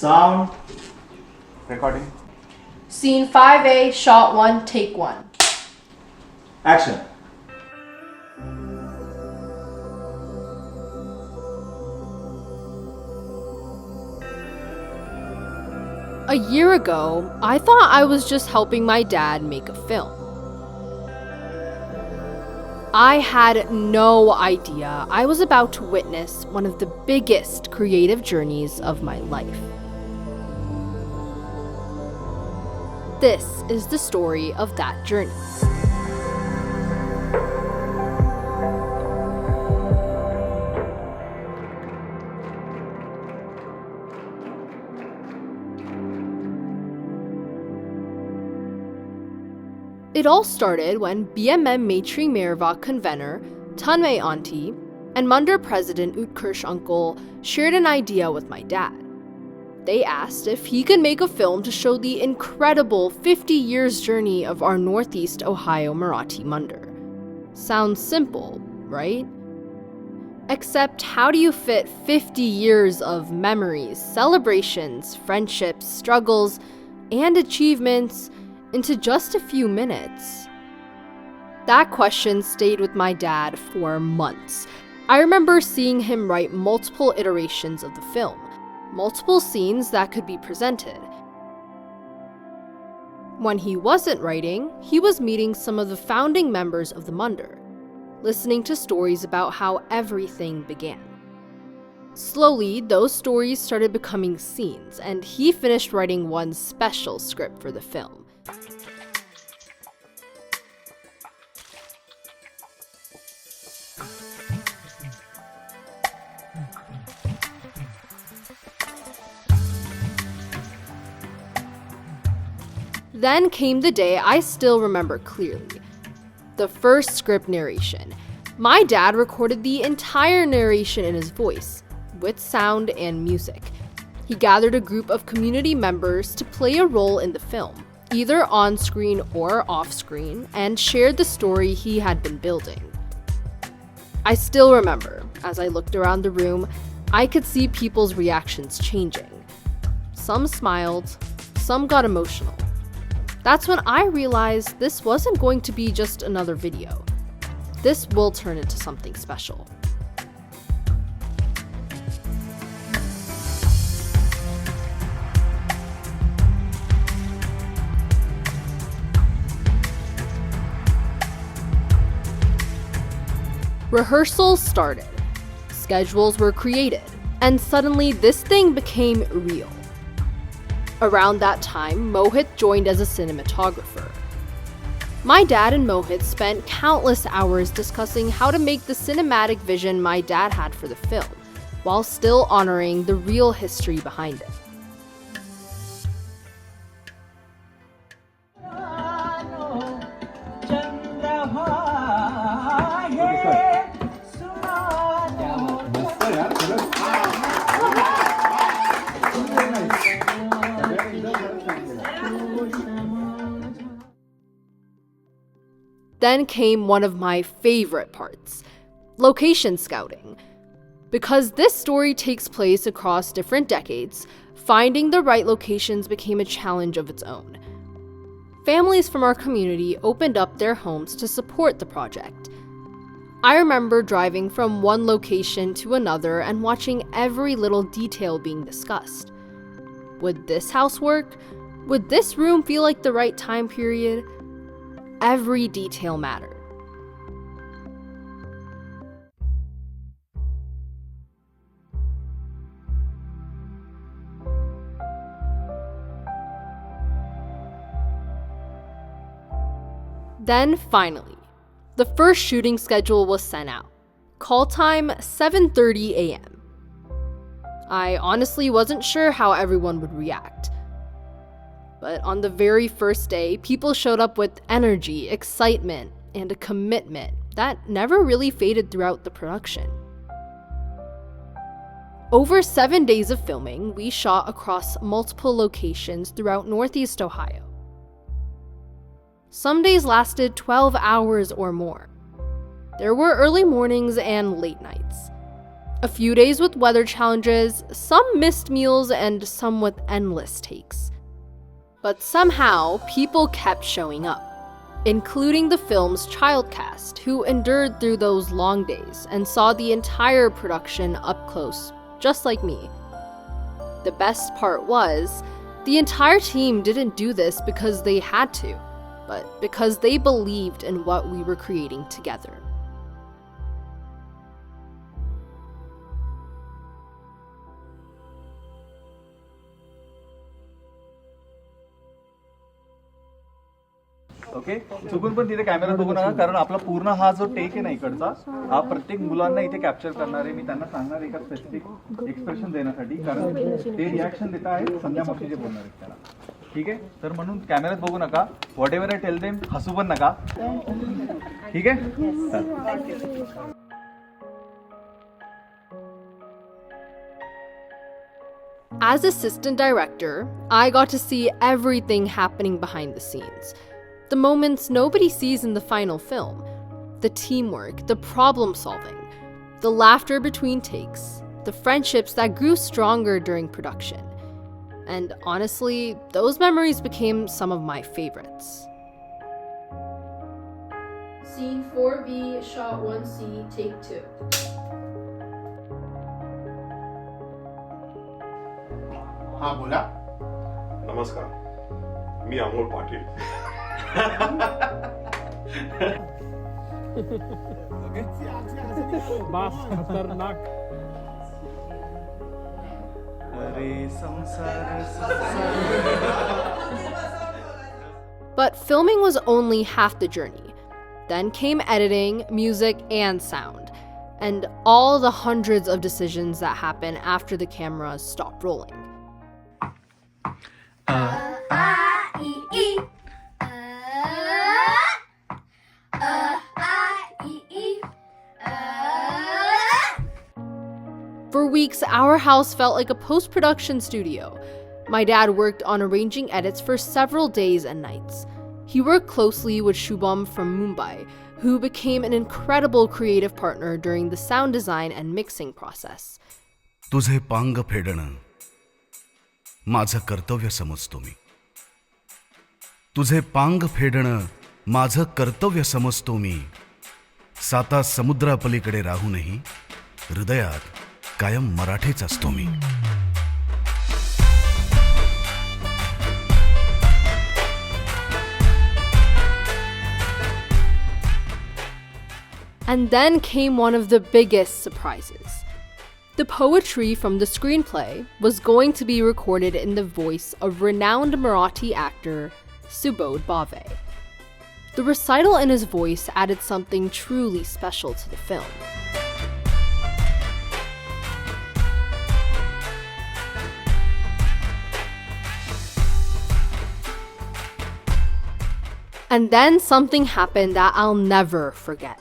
Sound. Recording. Scene 5A, shot 1, take 1. Action. A year ago, I thought I was just helping my dad make a film. I had no idea I was about to witness one of the biggest creative journeys of my life. This is the story of that journey. It all started when BMM Maitri Merva convener Tanmay Auntie and Mandal President Utkarsha uncle shared an idea with my dad. They asked if he could make a film to show the incredible 50 years journey of our Northeast Ohio Marathi Mandal. Sounds simple, right? Except how do you fit 50 years of memories, celebrations, friendships, struggles, and achievements into just a few minutes? That question stayed with my dad for months. I remember seeing him write multiple iterations of the film, multiple scenes that could be presented. When he wasn't writing, he was meeting some of the founding members of the Mandal, listening to stories about how everything began. Slowly, those stories started becoming scenes, and he finished writing one special script for the film. Then came the day I still remember clearly. The first script narration. My dad recorded the entire narration in his voice, with sound and music. He gathered a group of community members to play a role in the film, either on screen or off screen, and shared the story he had been building. I still remember, as I looked around the room, I could see people's reactions changing. Some smiled, some got emotional. That's when I realized this wasn't going to be just another video. This will turn into something special. Rehearsals started, schedules were created, and suddenly this thing became real. Around that time, Mohit joined as a cinematographer. My dad and Mohit spent countless hours discussing how to make the cinematic vision my dad had for the film, while still honoring the real history behind it. Then came one of my favorite parts, location scouting. Because this story takes place across different decades, finding the right locations became a challenge of its own. Families from our community opened up their homes to support the project. I remember driving from one location to another and watching every little detail being discussed. Would this house work? Would this room feel like the right time period? Every detail mattered. Then finally, the first shooting schedule was sent out. Call time 7:30 a.m. I honestly wasn't sure how everyone would react. But on the very first day, people showed up with energy, excitement, and a commitment that never really faded throughout the production. Over 7 days of filming, we shot across multiple locations throughout Northeast Ohio. Some days lasted 12 hours or more. There were early mornings and late nights. A few days with weather challenges, some missed meals, and some with endless takes. But somehow, people kept showing up, including the film's child cast, who endured through those long days and saw the entire production up close, just like me. The best part was, the entire team didn't do this because they had to, but because they believed in what we were creating together. Okay चुकून पण तिथे camera बघू नका कारण आपला पूर्ण हा जो टेक आहे ना इकडचा हा प्रत्येक मुलांना इथे कॅप्चर करणार आहे. मी त्यांना सांगणार एका स्पेसिफिक एक्सप्रेशन देण्यासाठी कारण ते रिॲक्शन देत आहेत संध्या मावशी जे बोलणार आहेत त्याला. ठीक आहे तर म्हणून कॅमेऱ्यात बघू नका. Whatever I tell them हसू पण नका. ठीक आहे. As assistant director, I got to see everything happening behind the scenes. The moments nobody sees in the final film. The teamwork, the problem solving, the laughter between takes, the friendships that grew stronger during production. And honestly, those memories became some of my favorites. Scene 4B, shot 1C, take 2. हाँ बोला. नमस्कार मी अमोल पाटील. बास खतरनाक. But filming was only half the journey. Then came editing, music, and sound, and all the hundreds of decisions that happen after the cameras stop rolling. For weeks, our house felt like a post-production studio. My dad worked on arranging edits for several days and nights. He worked closely with Shubham from Mumbai, who became an incredible creative partner during the sound design and mixing process. तुझे पांग फेडणं माझं कर्तव्य समजतो मी. तुझे पांग फेडणं माझं कर्तव्य समजतो मी. साता समुद्रापलीकडे राहूनही हृदयात कायम मराठीच असतो मी. And then came one of the biggest surprises. The poetry from the screenplay was going to be recorded in the voice of renowned Marathi actor Subodh Bhave. The recital in his voice added something truly special to the film. And then something happened that I'll never forget.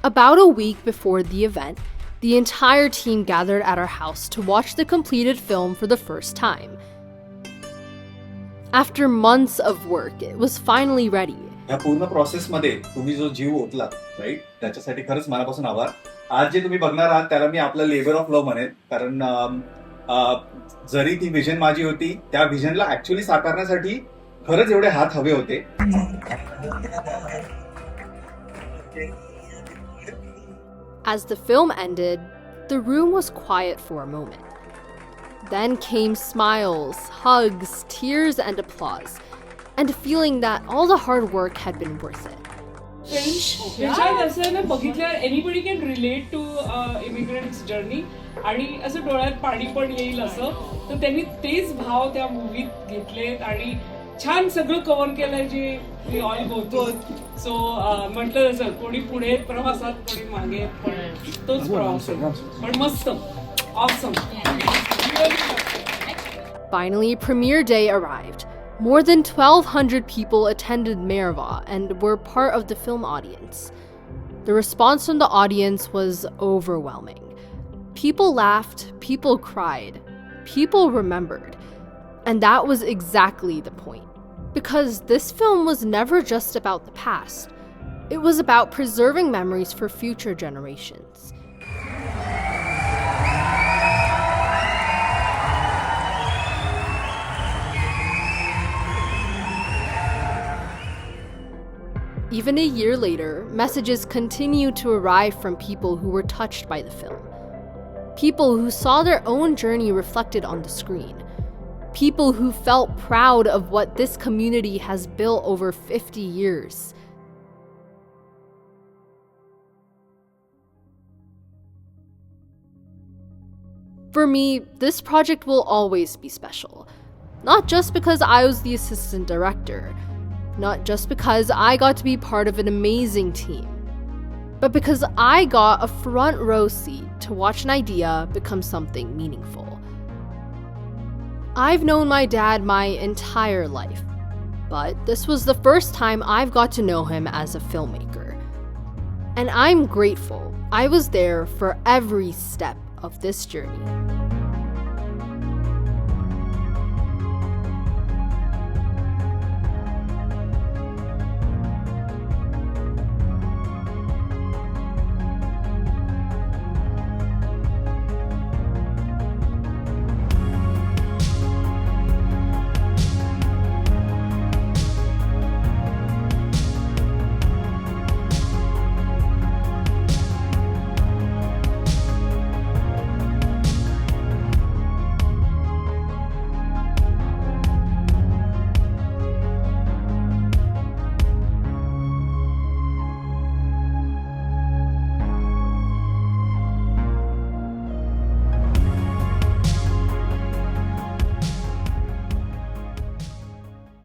About a week before the event, the entire team gathered at our house to watch the completed film for the first time. After months of work, it was finally ready. या पूर्ण प्रोसेसमध्ये तुम्ही जो जीव ओतला right त्याच्यासाठी खरंच मनापासून आभार. आज जे तुम्ही बघणार आहात त्याला मी आपलं लेबर ऑफ लव्ह म्हणेन कारण जरी ती विजन माझी होती त्या विजनला ऍक्च्युअली साकारण्यासाठी खरंच एवढे हात हवे होते. As the film ended, the room was quiet for a moment. Then came smiles, hugs, tears, and applause, and a feeling that all the hard work had been worth it. विचार असं आहे ना बघितल्यावर anybody can relate to immigrants journey आणि असं डोळ्यात पाणी पण येईल असं तर त्यांनी तेच भाव त्या मूवीत घेतलेत आणि छान सगळं कव्हर केलंय जे वी ऑल गो थ्रू. सो म्हटलं तसं कोणी पुढे प्रवासात कोणी मागे पण तोच प्रवास पण मस्त awesome. Finally, premiere day arrived. More than 1,200 people attended Maahira and were part of the film audience. The response from the audience was overwhelming. People laughed, people cried, people remembered. And that was exactly the point. Because this film was never just about the past. It was about preserving memories for future generations. Even a year later, messages continue to arrive from people who were touched by the film. People who saw their own journey reflected on the screen. People who felt proud of what this community has built over 50 years. For me, this project will always be special. Not just because I was the assistant director, not just because I got to be part of an amazing team, but because I got a front row seat to watch an idea become something meaningful. I've known my dad my entire life, but this was the first time I've got to know him as a filmmaker. And I'm grateful I was there for every step of this journey.